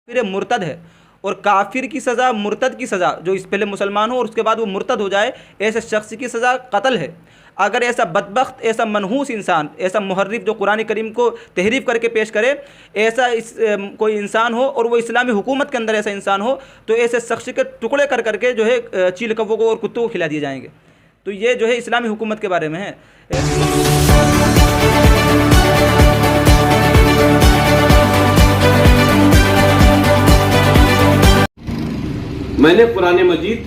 फिर मुर्तद है, और काफिर की सज़ा, मुर्तद की सज़ा, जो इस पहले मुसलमान हो और उसके बाद वो मुर्तद हो जाए, ऐसे शख्स की सज़ा कत्ल है। अगर ऐसा बदबख्त, ऐसा मनहूस इंसान, ऐसा मुहर्रिफ जो कुरान करीम को तहरीफ करके पेश करे, ऐसा कोई इंसान हो और वो इस्लामी हुकूमत के अंदर ऐसा इंसान हो, तो ऐसे शख्स के टुकड़े कर करके जो है चील कव्वों को और कुत्तों को खिला दिए जाएंगे। तो ये जो है इस्लामी हुकूमत के बारे में है। मैंने कुरान मजीद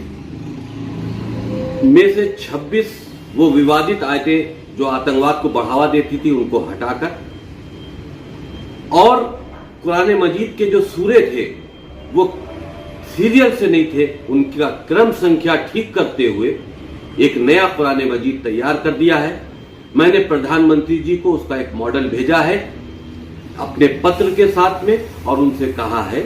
में से 26 वो विवादित आयतें जो आतंकवाद को बढ़ावा देती थी उनको हटाकर, और कुरान मजीद के जो सूरे थे वो सीरियल से नहीं थे, उनका क्रम संख्या ठीक करते हुए एक नया कुरान मजीद तैयार कर दिया है। मैंने प्रधानमंत्री जी को उसका एक मॉडल भेजा है अपने पत्र के साथ में, और उनसे कहा है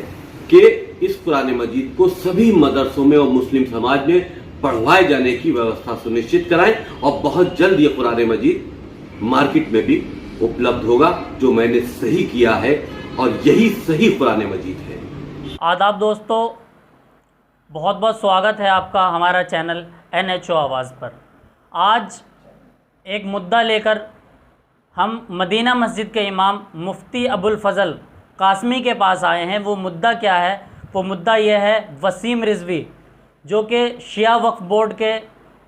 कि इस कुरान मजीद को सभी मदरसों में और मुस्लिम समाज में पढ़वाए जाने की व्यवस्था सुनिश्चित कराएं, और बहुत जल्द ये कुरान मजीद मार्केट में भी उपलब्ध होगा, जो मैंने सही किया है और यही सही कुरान मजीद है। आदाब दोस्तों, बहुत बहुत स्वागत है आपका हमारा चैनल NHO आवाज़ पर। आज एक मुद्दा लेकर हम मदीना मस्जिद के इमाम मुफ्ती अबुल फ़ज़ल कासमी के पास आए हैं। वो मुद्दा क्या है? वो मुद्दा ये है, वसीम रिजवी जो कि शिया वक्फ बोर्ड के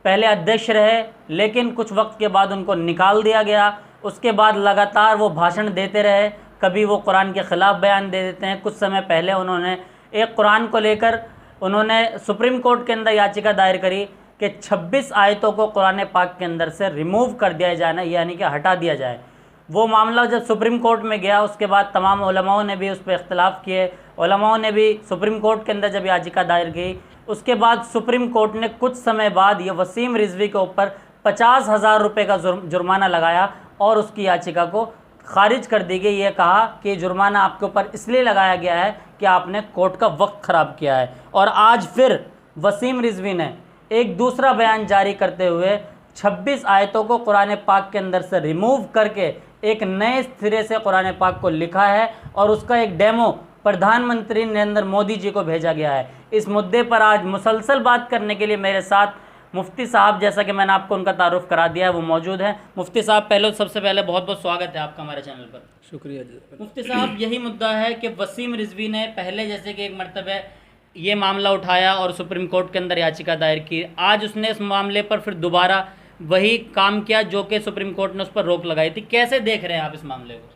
पहले अध्यक्ष रहे, लेकिन कुछ वक्त के बाद उनको निकाल दिया गया। उसके बाद लगातार वो भाषण देते रहे, कभी वो कुरान के ख़िलाफ़ बयान दे देते हैं। कुछ समय पहले उन्होंने एक कुरान को लेकर उन्होंने सुप्रीम कोर्ट के अंदर याचिका दायर करी कि 26 आयतों को कुरान पाक के अंदर से रिमूव कर दिया जाए, यानी कि हटा दिया जाए। वो मामला जब सुप्रीम कोर्ट में गया, उसके बाद तमाम उलमाओं ने भी उस पर इख्तलाफ किए। उलमाओं ने भी सुप्रीम कोर्ट के अंदर जब याचिका दायर की, उसके बाद सुप्रीम कोर्ट ने कुछ समय बाद ये वसीम रिजवी के ऊपर 50,000 रुपये का जुर्माना लगाया और उसकी याचिका को खारिज कर दी गई। ये कहा कि जुर्माना आपके ऊपर इसलिए लगाया गया है कि आपने कोर्ट का वक्त ख़राब किया है। और आज फिर वसीम रिजवी ने एक दूसरा बयान जारी करते हुए 26 आयतों को कुरान पाक के अंदर से रिमूव करके एक नए सिरे से कुरान पाक को लिखा है, और उसका एक डेमो प्रधानमंत्री नरेंद्र मोदी जी को भेजा गया है। इस मुद्दे पर आज मुसलसल बात करने के लिए मेरे साथ मुफ्ती साहब, जैसा कि मैंने आपको उनका तारुफ करा दिया है, वो मौजूद हैं। मुफ्ती साहब, सबसे पहले बहुत बहुत स्वागत है आपका हमारे चैनल पर। शुक्रिया। मुफ्ती साहब, यही मुद्दा है कि वसीम रिजवी ने पहले जैसे कि एक मरतबा ये मामला उठाया और सुप्रीम कोर्ट के अंदर याचिका दायर की, आज उसने इस मामले पर फिर दोबारा वही काम किया जो कि सुप्रीम कोर्ट ने उस पर रोक लगाई थी। कैसे देख रहे हैं आप इस मामले को?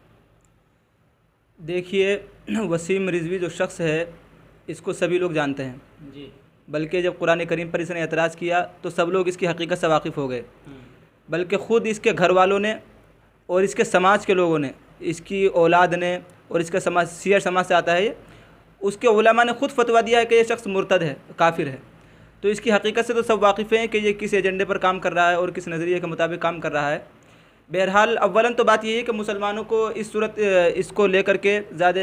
देखिए, वसीम रिजवी जो शख्स है, इसको सभी लोग जानते हैं जी, बल्कि जब कुरान करीम पर इसने एतराज़ किया तो सब लोग इसकी हकीकत से वाकिफ़ हो गए, बल्कि ख़ुद इसके घर वालों ने और इसके समाज के लोगों ने, इसकी औलाद ने और इसका समाज, शिया समाज से आता है ये, उसके उलमा ने ख़ुद फतवा दिया है कि ये शख्स मुर्तद है, काफिर है। तो इसकी हकीकत से तो सब वाकिफ़ हैं कि ये किस एजेंडे पर काम कर रहा है और किस नज़रिए के मुताबिक काम कर रहा है। बहरहाल, अव्वलन तो बात यही है कि मुसलमानों को इस सूरत इसको लेकर के ज़्यादा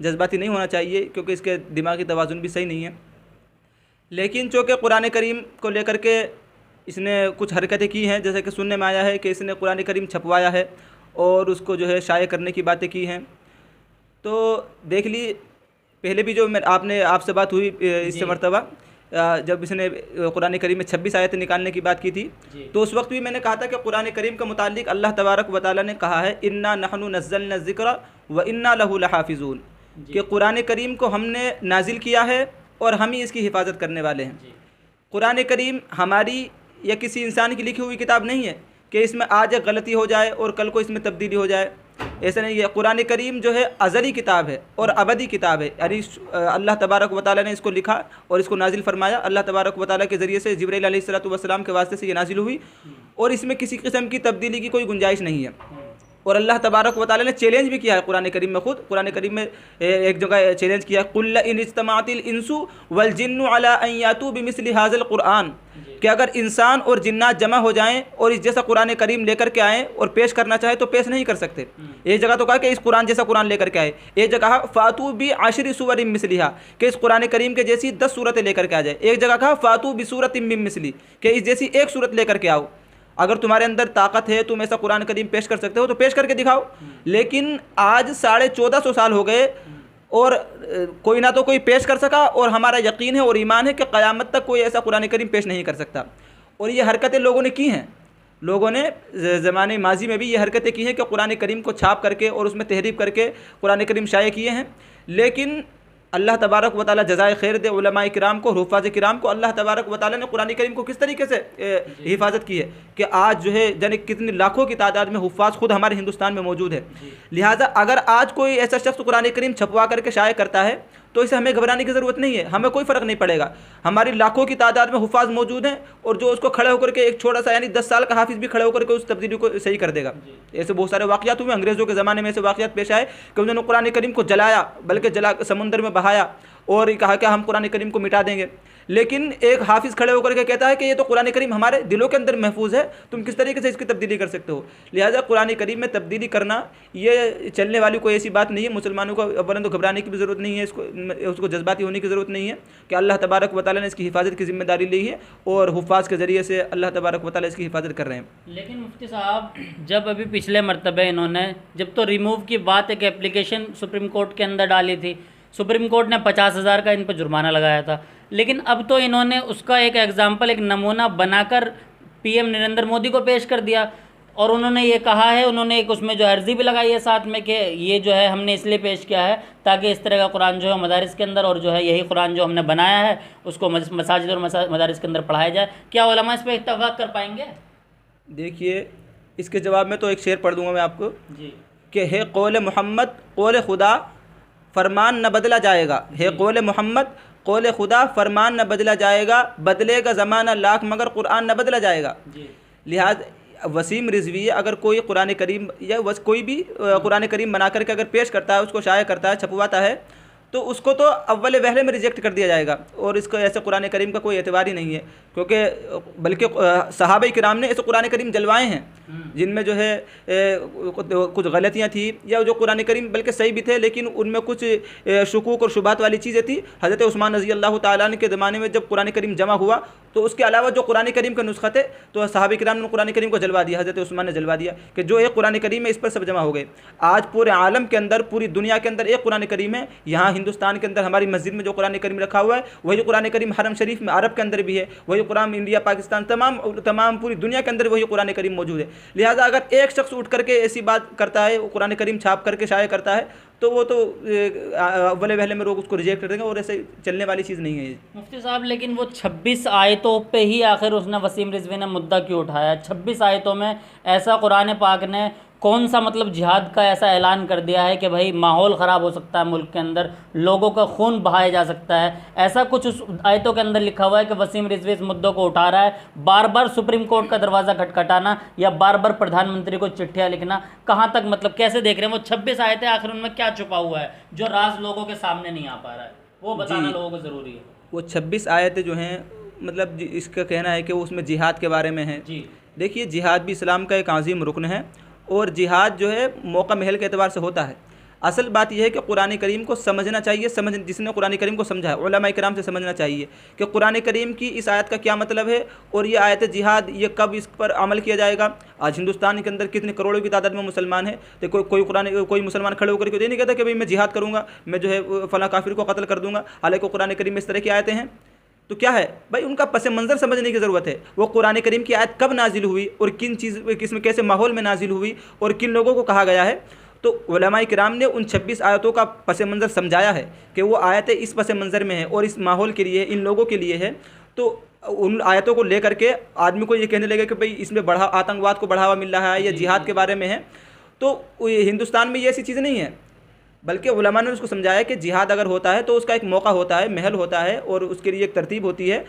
जज्बाती नहीं होना चाहिए, क्योंकि इसके दिमागी तवाज़ुन भी सही नहीं है। लेकिन चूँकि कुरान करीम को लेकर के इसने कुछ हरकतें की हैं, जैसे कि सुनने में आया है कि इसने कुरान करीम छपवाया है और उसको जो है शाये करने की बातें की हैं। तो देख ली, पहले भी जो आपसे बात हुई इससे मरतबा, जब इसने कुरान करीम में 26 आयतें निकालने की बात की थी, तो उस वक्त भी मैंने कहा था कि कुरान करीम के मुतालिक अल्लाह तबारक व तआला ने कहा है, इन्ना नहनु नज़्ज़लना ज़िक्र व इन्ना लहू लहाफ़िज़ून, कि कुरान करीम को हमने नाजिल किया है और हम ही इसकी हिफाजत करने वाले हैं। कुरान करीम हमारी या किसी इंसान की लिखी हुई किताब नहीं है कि इसमें आज एक गलती हो जाए और कल को इसमें तब्दीली हो जाए, ऐसा नहीं है। कुरान करीम जो है अज़ली किताब है और अबदी किताब है, यानी अल्लाह तबारक व तआला ने इसको लिखा और इसको नाजिल फरमाया। अल्लाह तबारक व तआला के ज़रिए से जिब्रील अलैहिस्सलातु वस्सलाम के वास्ते से ये नाजिल हुई, और इसमें किसी किस्म की तब्दीली की कोई गुंजाइश नहीं है। और अल्लाह तबारक व तआला ने चैलेंज भी किया है कुरान करीम में, खुद कुरान करीम में एक जगह चैलेंज किया, कुल इन इज्तमाअतिल इंसु वल जिन्नु अला अन यातू बिमिस्लि हाज़िल कुरान, कि अगर इंसान और जिन्नात जमा हो जाएं और इस जैसा कुरान करीम लेकर के आएँ और पेश करना चाहे तो पेश नहीं कर सकते। एक जगह तो कहा कि इस कुरान जैसा कुरान लेकर के आए, एक जगह फ़ातू बि आशरी सूवरिन मिस्लिहा, कि इस कुरान करीम के जैसी 10 सूरतें लेकर के आ जाए। एक जगह कहा फ़ातू बिसूरतिन मिन मिस्ली, कि इस जैसी एक सूरत लेकर के आओ। अगर तुम्हारे अंदर ताकत है, तुम ऐसा कुरान करीम पेश कर सकते हो तो पेश करके दिखाओ। लेकिन आज 1450 साल हो गए और कोई ना तो कोई पेश कर सका, और हमारा यकीन है और ईमान है कि क़यामत तक कोई ऐसा कुरान करीम पेश नहीं कर सकता। और ये हरकतें लोगों ने की हैं, लोगों ने ज़माने माजी में भी ये हरकतें की हैं कि कुरान करीम को छाप करके और उसमें तहरीफ करके कुरान करीम शाये किए हैं। लेकिन अल्लाह तबारक व तआला जज़ाए खैर दे उलमाए किराम को, हुफ़ाज़ किराम को। अल्लाह तबारक व तआला ने कुरान करीम को किस तरीके से हिफाजत की है कि आज जो है यानी कितनी लाखों की तादाद में हुफ़ाज़ खुद हमारे हिंदुस्तान में मौजूद है। लिहाजा अगर आज कोई ऐसा शख्स कुरान करीम छपवा करके शाये करता है तो इसे हमें घबराने की ज़रूरत नहीं है, हमें कोई फ़र्क नहीं पड़ेगा। हमारी लाखों की तादाद में हुफ़ाज़ मौजूद हैं, और जो उसको खड़े होकर के एक छोटा सा यानी 10 साल का हाफिज़ भी खड़े होकर के उस तब्दीली को सही कर देगा। ऐसे बहुत सारे वाक़यात हुए, अंग्रेज़ों के ज़माने में ऐसे वाक़यात पेश आए कि उन्होंने कुरान करीम को जलाया, बल्कि जला समुंदर में बहाया और कहा कि हम कुरान करीम को मिटा देंगे। लेकिन एक हाफिज़ खड़े होकर के कहता है कि ये तो कुरान करीम हमारे दिलों के अंदर महफूज है, तुम किस तरीके से इसकी तब्दीली कर सकते हो। लिहाजा कुरान करीम में तब्दीली करना ये चलने वाली कोई ऐसी बात नहीं है। मुसलमानों को अवलन तो घबराने की भी ज़रूरत नहीं है, उसको जज्बाती होने की ज़रूरत नहीं है कि अल्लाह तबारक व तआला ने इसकी हिफाजत की ज़िम्मेदारी ली है और हुफ़ाज़ के ज़रिए से अल्लाह तबारक व तआला इसकी हिफाजत कर रहे हैं। लेकिन मुफ्ती साहब, जब अभी पिछले मरतबे इन्होंने जब तो रिमूव की बात, एक एप्लीकेशन सुप्रीम कोर्ट के अंदर डाली थी, सुप्रीम कोर्ट ने 50,000 का इन पर जुर्माना लगाया था। लेकिन अब तो इन्होंने उसका एक एग्ज़ाम्पल, एक नमूना बनाकर पीएम नरेंद्र मोदी को पेश कर दिया, और उन्होंने ये कहा है, उन्होंने एक उसमें जो अर्ज़ी भी लगाई है साथ में कि ये जो है हमने इसलिए पेश किया है ताकि इस तरह का कुरान जो है मदारिस के अंदर, और जो है यही कुरान जो हमने बनाया है उसको मसाजिद और मदारिस के अंदर पढ़ाया जाए। क्या उलमा इस पर इत्तफ़ाक़ कर पाएंगे? देखिए, इसके जवाब में तो एक शेर पढ़ दूँगा मैं आपको जी, कि है कौल मोहम्मद कौल खुदा फरमान न बदला जाएगा। है कौल मोहम्मद कौल खुदा फरमान न बदला जाएगा, बदलेगा ज़माना लाख मगर कुरान न बदला जाएगा। लिहाजा वसीम रिजवी अगर कोई कुरान करीम या कोई भी कुरान करीम बना करके अगर पेश करता है, उसको शाया करता है, छपवाता है, तो उसको तो अव्वल वहले में रिजेक्ट कर दिया जाएगा, और इसको ऐसे कुरान करीम का कोई एतबार ही नहीं है। क्योंकि बल्कि सहाबा किराम ने ऐसे कुरान करीम जलवाए हैं जिनमें जो है कुछ गलतियाँ थी, या जो कुरान करीम बल्कि सही भी थे लेकिन उनमें कुछ शुकूक और शुबात वाली चीज़ें थी। हज़रत उस्मान रज़ी अल्लाह तआला अन्हु के ज़माने में जब कुरान करीम जमा हुआ तो उसके अलावा जो कुरान करीम के नुस्खे थे तो सहाबा किराम ने कुरान करीम को जलवा दिया, हज़रत उस्मान ने जलवा दिया कि जो एक कुरान करीम है इस पर सब जमा हो गए। आज पूरे आलम के अंदर, पूरी दुनिया के अंदर एक कुरान करीम है। यहाँ हिंदुस्तान के अंदर हमारी मस्जिद में जो कुरान करीम रखा हुआ है वही कुरान करीम हरम शरीफ में अरब के अंदर भी है, वही कुरान इंडिया पाकिस्तान तमाम पूरी दुनिया के अंदर वही कुरान करीम मौजूद है। लिहाजा अगर एक शख्स उठ करके ऐसी बात करता है, कुरान करीम छाप करके शाया करता है, तो वो तो अव्वल पहले में लोग उसको रिजेक्ट कर देंगे, और ऐसे चलने वाली चीज़ नहीं है। मुफ्ती साहब, लेकिन वो 26 आयतों पे ही आखिर उसने, वसीम रिजवी ने मुद्दा क्यों उठाया? 26 आयतों में ऐसा कुरान पाक ने कौन सा मतलब जिहाद का ऐसा ऐलान कर दिया है कि भाई माहौल ख़राब हो सकता है मुल्क के अंदर, लोगों का खून बहाया जा सकता है, ऐसा कुछ उस आयतों के अंदर लिखा हुआ है कि वसीम रिजवी इस मुद्दों को उठा रहा है। बार बार सुप्रीम कोर्ट का दरवाज़ा खटखटाना या बार बार प्रधानमंत्री को चिट्ठियाँ लिखना, कहाँ तक मतलब कैसे देख रहे हैं? वो 26 आयतें आखिर उनमें क्या छुपा हुआ है जो राज लोगों के सामने नहीं आ पा रहा है, वो बताना लोगों को ज़रूरी है। वो 26 आयतें जो हैं, मतलब इसका कहना है कि वो उसमें जिहाद के बारे में है। जी, देखिए, जिहाद भी इस्लाम का एक अज़ीम रुकन है, और जिहाद जो है मौका महल के एतबार से होता है। असल बात यह है कि कुरान करीम को समझना चाहिए, जिसने कुरान करीम को समझा है उलमा किराम से समझना चाहिए कि कुरान करीम की इस आयत का क्या मतलब है, और ये आयत जिहाद ये कब इस पर अमल किया जाएगा। आज हिंदुस्तान के अंदर कितने करोड़ों की तादाद में मुसलमान है, तो कोई मुसलमान खड़े होकर के नहीं कहता कि भाई मैं जिहाद करूँगा, मैं जो है फ़ला काफिर को कत्ल कर दूँगा, हालांकि कुरान करीम में इस तरह की आयतें हैं। तो क्या है भाई, उनका पस मंज़र समझने की ज़रूरत है। वो कुरान करीम की आयत कब नाजिल हुई और किसमें कैसे माहौल में नाजिल हुई और किन लोगों को कहा गया है, तो उलमाए किराम ने उन 26 आयतों का पस मंज़र समझाया है कि वो आयतें इस पस मंज़र में है और इस माहौल के लिए, इन लोगों के लिए है। तो उन आयतों को लेकर के आदमी को ये कहने लगे कि भाई इसमें आतंकवाद को बढ़ावा मिल रहा है या जिहाद के बारे में है, तो हिंदुस्तान में ये ऐसी चीज़ नहीं है। बल्कि उलमा ने उसको समझाया कि जिहाद अगर होता है तो उसका एक मौका होता है, महल होता है, और उसके लिए एक तरतीब होती है।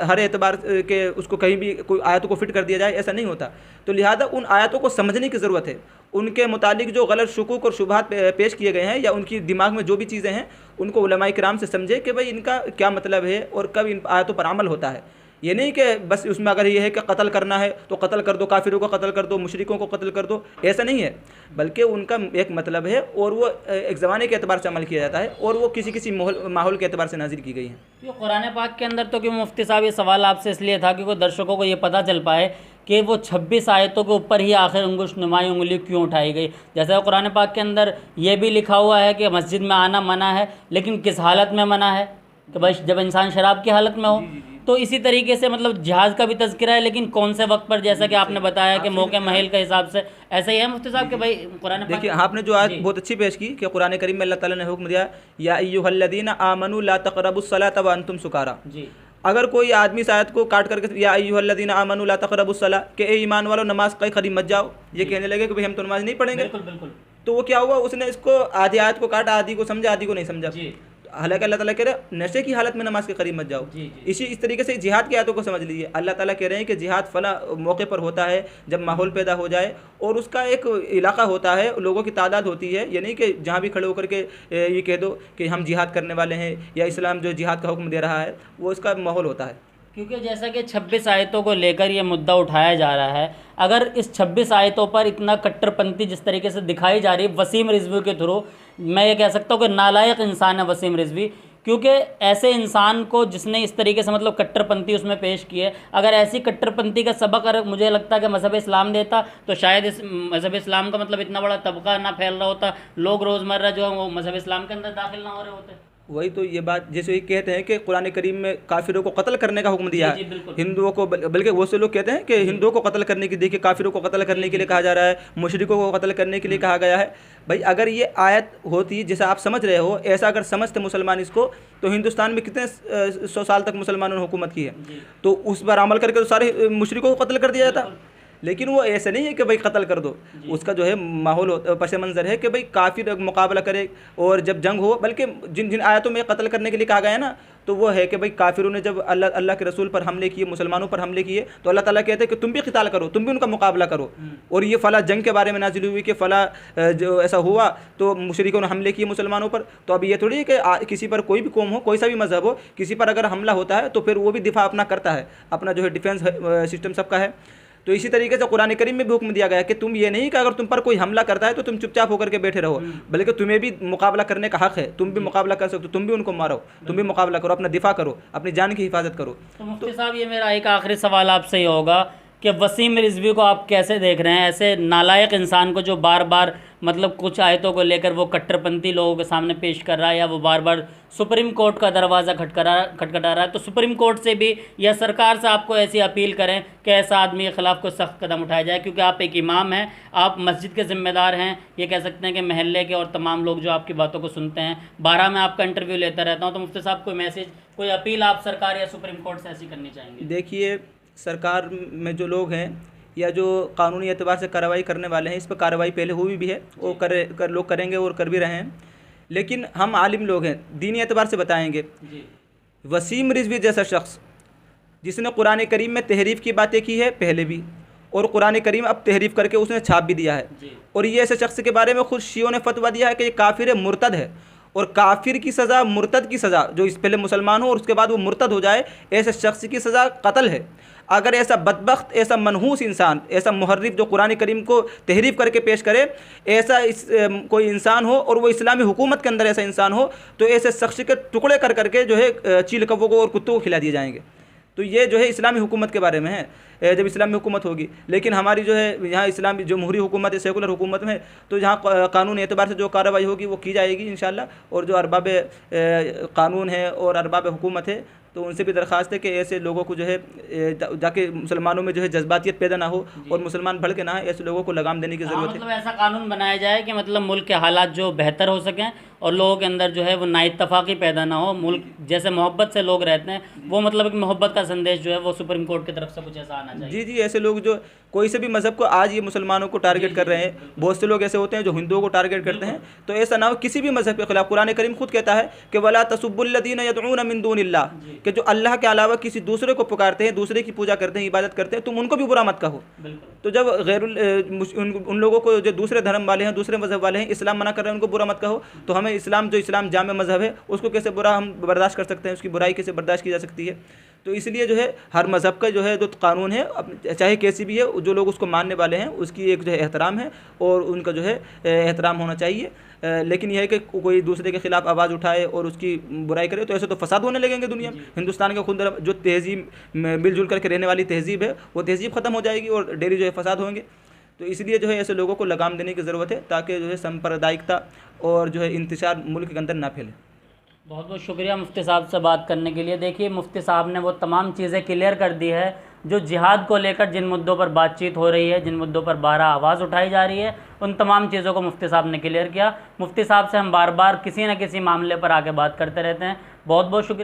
हर एतबार के उसको कहीं भी कोई आयतों को फिट कर दिया जाए, ऐसा नहीं होता। तो लिहाजा उन आयतों को समझने की ज़रूरत है। उनके मुतालिक जो गलत शुकूक और शुबहात पेश किए गए हैं, या उनकी दिमाग में जो भी चीज़ें हैं, उनको उलमा किराम से समझे कि भाई इनका क्या मतलब है और कब इन आयतों पर अमल होता है। ये नहीं कि बस उसमें अगर ये है कि कत्ल करना है तो कत्ल कर दो, काफिरों को कत्ल कर दो, मुशरिकों को कत्ल कर दो, ऐसा नहीं है। बल्कि उनका एक मतलब है, और वो एक ज़माने के एतबार से अमल किया जाता है, और वो किसी माहौल के एतबार से नाजिल की गई है। ये कुरान पाक के अंदर तो क्यों मुफ्ती साहब, ये सवाल आपसे इसलिए था क्योंकि दर्शकों को ये पता चल पाए कि वो 26 आयतों के ऊपर ही आखिर अंगुश नुमाई उंगली क्यों उठाई गई। जैसा कुरान पाक के अंदर ये भी लिखा हुआ है कि मस्जिद में आना मना है, लेकिन किस हालत में मना है कि भाई जब इंसान शराब की हालत में हो। तो इसी तरीके से मतलब जिहाद का भी तज़किरा है, लेकिन कौन से वक्त पर, जैसा कि आपने बताया कि मौके महल के हिसाब से, ऐसा ही है मुफ्ती साहब कि भाई कुरान देखिए आपने जो आज बहुत अच्छी पेश की कि कुरान करीम में अल्लाह ताला ने हुक्म दिया या अय्युहल्लज़ीना आमनू ला तक़रबुस्सलाता व अंतुम सुकारा। जी, अगर कोई आदमी इस आयत को काट करके या अय्युहल्लज़ीना आमनू ला तक़रबुस्सला के ए ईमान वालों नमाज के करीब मत जाओ, ये कहने लगे कि भाई हम तो नमाज नहीं पढ़ेंगे, बिल्कुल बिल्कुल तो वो क्या हुआ, उसने इसको आधी आयत को काटा, आधी को समझा, आधी को नहीं समझा। जी हालांकि अल्लाह ताला कह रहा है नशे की हालत में नमाज के करीब मत जाओ। जी जी इस तरीके से जिहाद की आयतों को समझ लीजिए। अल्लाह ताला कह रहे हैं कि जिहाद फला मौके पर होता है जब माहौल पैदा हो जाए और उसका एक इलाका होता है, लोगों की तादाद होती है, यानी कि जहाँ भी खड़े होकर के ये कह दो कि हम जिहाद करने वाले हैं या इस्लाम जो जिहाद का हुक्म दे रहा है, वो इसका माहौल होता है। क्योंकि जैसा कि 26 आयतों को लेकर ये मुद्दा उठाया जा रहा है, अगर इस 26 आयतों पर इतना कट्टरपंथी जिस तरीके से दिखाई जा रही है वसीम रिजवी के थ्रू, मैं ये कह सकता हूँ कि नालायक इंसान है वसीम रिजवी। क्योंकि ऐसे इंसान को जिसने इस तरीके से मतलब कट्टरपंथी उसमें पेश की है, अगर ऐसी कट्टरपंथी का सबक अगर मुझे लगता है कि मज़हब इस्लाम देता तो शायद इस मज़हब इस्लाम का मतलब इतना बड़ा तबका ना फैल रहा होता, लोग रोज़मर्रा जो है वो मज़हब इस्लाम के अंदर दाखिल ना हो रहे होते। वही तो ये बात जैसे ये कहते हैं कि कुरान करीम में काफिरों को कत्ल करने का हुक्म दिया जी, है, बिल्कुल। हिंदुओं को, बल्कि वो से लोग कहते हैं कि हिंदुओं को कत्ल करने की, देखिए काफिरों को कत्ल करने के लिए कहा जा रहा है, मुशरिकों को कत्ल करने के लिए कहा गया है। भाई अगर ये आयत होती जैसा आप समझ रहे हो, ऐसा अगर समझते मुसलमान इसको, तो हिंदुस्तान में कितने 100 साल तक मुसलमानों ने हुकूमत की है, तो उस पर अमल करके तो सारे मुशरिकों को कत्ल कर दिया जाता। लेकिन वो ऐसे नहीं है कि भाई कत्ल कर दो, उसका जो है माहौल पस मंज़र है कि भाई काफिर मुकाबला करे और जब जंग हो, बल्कि जिन जिन आयतों में कत्ल करने के लिए कहा गया है ना, तो वो है कि भाई काफिरों ने जब अल्लाह के रसूल पर हमले किए, मुसलमानों पर हमले किए, तो अल्लाह ताला कहते हैं कि तुम भी क़िताल करो, तुम भी उनका मुकाबला करो। और ये फ़ला जंग के बारे में नाजिल हुई कि फ़ला जो ऐसा हुआ तो मुशरिकों ने हमले किए मुसलमानों पर। तो अब ये थोड़ी है कि किसी पर कोई भी कौम हो, कोई सा भी मज़हब हो, किसी पर अगर हमला होता है तो फिर वो भी दिफा अपना करता है, अपना जो है डिफेंस सिस्टम सबका है। तो इसी तरीके से कुरान करीम में भी हुक्म दिया गया है कि तुम ये नहीं कि अगर तुम पर कोई हमला करता है तो तुम चुपचाप होकर के बैठे रहो, बल्कि तुम्हें भी मुकाबला करने का हक है, तुम भी मुकाबला कर सकते हो, तुम भी उनको मारो, तुम भी मुकाबला करो, अपना दिफा करो, अपनी जान की हिफाजत करो। तो मुफ्ती साहब ये मेरा एक आखिरी सवाल आपसे ही होगा कि वसीम रिजवी को आप कैसे देख रहे हैं, ऐसे नालायक इंसान को जो बार बार मतलब कुछ आयतों को लेकर वो कट्टरपंथी लोगों के सामने पेश कर रहा है, या वो बार बार सुप्रीम कोर्ट का दरवाज़ा खटखटा रहा है, तो सुप्रीम कोर्ट से भी या सरकार से आपको ऐसी अपील करें कि ऐसा आदमी के ख़िलाफ़ कोई सख्त कदम उठाया जाए, क्योंकि आप एक इमाम हैं, आप मस्जिद के ज़िम्मेदार हैं, ये कह सकते हैं कि महल्ले के और तमाम लोग जो आपकी बातों को सुनते हैं, 12 में आपका इंटरव्यू लेता रहता हूँ, तो मुफ्ती साहब कोई मैसेज, कोई अपील आप सरकार या सुप्रीम कोर्ट से ऐसी करनी चाहेंगे? देखिए सरकार में जो लोग हैं या जो कानूनी एतबार से कार्रवाई करने वाले हैं, इस पर कार्रवाई पहले हुई भी है, वो लोग करेंगे और कर भी रहे हैं। लेकिन हम आलिम लोग हैं, दीनी एतबार से बताएंगे। वसीम रिजवी जैसा शख्स जिसने कुरान करीम में तहरीफ की बातें की है पहले भी, और कुरान करीम अब तहरीफ करके उसने छाप भी दिया है, और ये ऐसे शख्स के बारे में खुद शियों ने फतवा दिया है कि ये काफिर है, मुर्तद है, और काफिर की सज़ा, मुर्तद की सज़ा, जो इस पहले मुसलमान हो और उसके बाद वो मुर्तद हो जाए, ऐसे शख्स की सज़ा कत्ल है। अगर ऐसा बदबख्त, ऐसा मनहूस इंसान, ऐसा मुहर्रिफ जो कुरान करीम को तहरीफ करके पेश करे, ऐसा कोई इंसान हो और वो इस्लामी हुकूमत के अंदर ऐसा इंसान हो, तो ऐसे शख्स के टुकड़े कर करके जो है चील कव्वों को और कुत्तों को खिला दिए जाएंगे। तो ये जो है इस्लामी हुकूमत के बारे में है, जब इस्लामी हुकूमत होगी। लेकिन हमारी जो है यहाँ इस्लामी जमहूरी हुकूमत है, सेकुलर हुकूमत में, तो जहाँ कानून एतबार से जो कार्रवाई होगी वो की जाएगी इंशाअल्लाह। और जो अरबाब कानून है और अरबाब हुकूमत है, तो उनसे भी दरख्वास्त है कि ऐसे लोगों को जो है जाके मुसलमानों में जो है जज्बातियत पैदा ना हो और मुसलमान भड़के ना है, ऐसे लोगों को लगाम देने की ज़रूरत है। मतलब ऐसा कानून बनाया जाए कि मतलब मुल्क के हालात जो बेहतर हो सकें और लोगों के अंदर जो है वो नाइत्तफाकी पैदा ना हो, मुल्क जैसे मोहब्बत से लोग रहते हैं, वो मतलब एक मोहब्बत का संदेश जो है वो सुप्रीम कोर्ट की तरफ से कुछ ऐसा आना चाहिए। जी, ऐसे लोग जो कोई से भी मज़हब को, आज ये मुसलमानों को टारगेट कर रहे हैं, बहुत से लोग ऐसे होते हैं जो हिंदुओं को टारगेट करते हैं, तो ऐसा ना हो किसी भी मज़हब के खिलाफ। कुरान करीम खुद कहता है कि वला तसुब्बुल्लज़ीना यदऊना मिन दूनिल्लाह, कि जो अल्लाह के अलावा किसी दूसरे को पुकारते हैं, दूसरे की पूजा करते हैं, इबादत करते हैं, तुम उनको भी बुरा मत कहो। तो जब उन लोगों को जो दूसरे धर्म वाले हैं, दूसरे मज़हब वाले हैं, इस्लाम मना कर रहे हैं, उनको बुरा मत कहो, तो हमें इस्लाम, जो इस्लाम जामे मज़हब है, उसको कैसे बुरा हम बर्दाश्त कर सकते हैं, उसकी बुराई कैसे बर्दाश्त की जा सकती है। तो इसलिए जो है हर मज़हब का जो है जो कानून है चाहे कैसी भी है, जो लोग उसको मानने वाले हैं उसकी एक जो है एहतराम है और उनका जो है एहतराम होना चाहिए। लेकिन यह है कि कोई दूसरे के ख़िलाफ़ आवाज़ उठाए और उसकी बुराई करे तो ऐसे तो फसाद होने लगेंगे दुनिया में। हिंदुस्तान का खुद जो तहज़ीब मिलजुल करके रहने वाली तहज़ीब है वो तहज़ीब ख़त्म हो जाएगी और डेली जो है फसाद होंगे। तो इसलिए जो है ऐसे लोगों को लगाम देने की ज़रूरत है ताकि जो है सांप्रदायिकता और जो है इंतशार मुल्क के अंदर ना फैले। बहुत बहुत शुक्रिया मुफ्ती साहब से बात करने के लिए। देखिए मुफ्ती साहब ने वो तमाम चीज़ें क्लियर कर दी है जो जिहाद को लेकर जिन मुद्दों पर बातचीत हो रही है, जिन मुद्दों पर बारह आवाज़ उठाई जा रही है, उन तमाम चीज़ों को मुफ्ती साहब ने क्लियर किया। मुफ्ती साहब से हम बार बार किसी न किसी मामले पर आके बात करते रहते हैं। बहुत बहुत शुक्रिया।